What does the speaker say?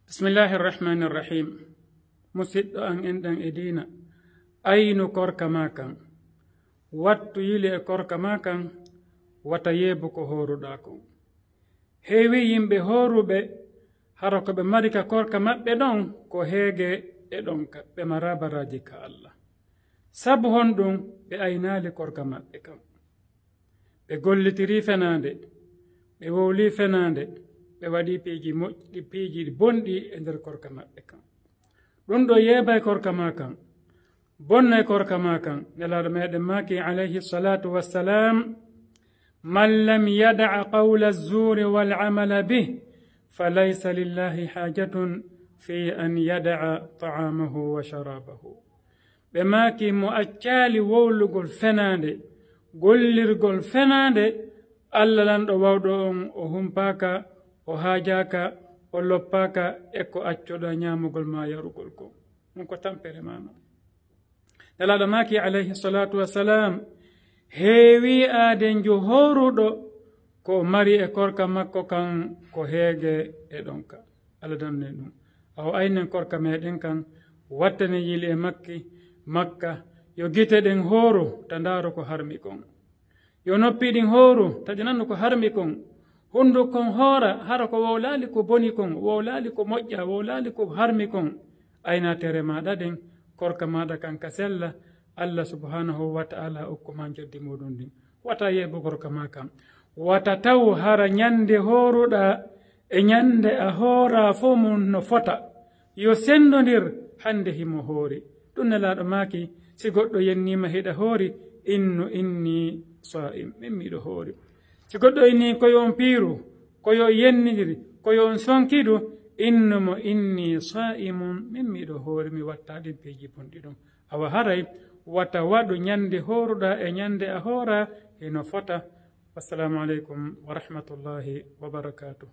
بسم الله الرحمن الرحيم مسد أن إندن إدينا أين كورك ماكان واتو يلي كورك ماكان وتيبك هورو داكو heewi yimɓe horuɓe hara ko ɓe mari ka korka maɓɓe ɗon ko heege e ɗonka ɓe mara baraji ka Allah sabu honɗum ɓe aynali korka maɓɓe kam ɓe gollitiri fenande ɓe wowli fenande ɓe waɗi piiji moƴƴi piiji bonɗi e nder korka maɓɓe kam ɗum ɗo yeeba e korka ma kan bonna e korka ma kan nelaɗo meɗen maki alayhi salatu wassalam من لم يدع قول الزور والعمل به فليس لله حاجة في أن يدع طعامه وشرابه بماكي مؤجال وولغل فناندي قلرغل فناندي ألا لندو وودون وهمباكا وهاجاكا ولوباكا إكو أجودا نيامغل ما يرغلكو نكو تنبري مانو نلا ماكي عليه الصلاة والسلام heewi aadenjo horuɗo ko mari e korka makko kan ko heege e ɗonka Allah danne ɗum aw aynen korka meɗen kan wattane yili e makka yo gite ɗen hooru ta ndaaro ko harmi kon yo noppi ɗin hooru taƴi nanno ko harmi kon hundu kon hoora hara ko wowlaali ko boni kon wowlaali ko moƴƴa wowlaali ko harmi kon ayna tere maɗa ɗen korka maɗa kan ka sella Allah subhanahu wa ta'ala okkuman joddi muɗum ɗin wata yeɓo korka ma kam wata taw hara ñande horuɗa e ñande a hoora fo mum no fota yo sendodir hande himo hoori ɗum nelaɗo maki si goɗɗo yennima heɗa hoori innu inni sa'im min miɗo hoori si goɗɗo inni koyo on piiru koyo yennidiri koyo on sonkidu innumo inni sa'imun min miɗo hoori mi wattaɗi peeji bonɗi ɗum awa haray wata waɗu ñande horuɗa e ñande a hoora eno fota. Wassalamu aleykum wa rahmatullahi wa barakatuh.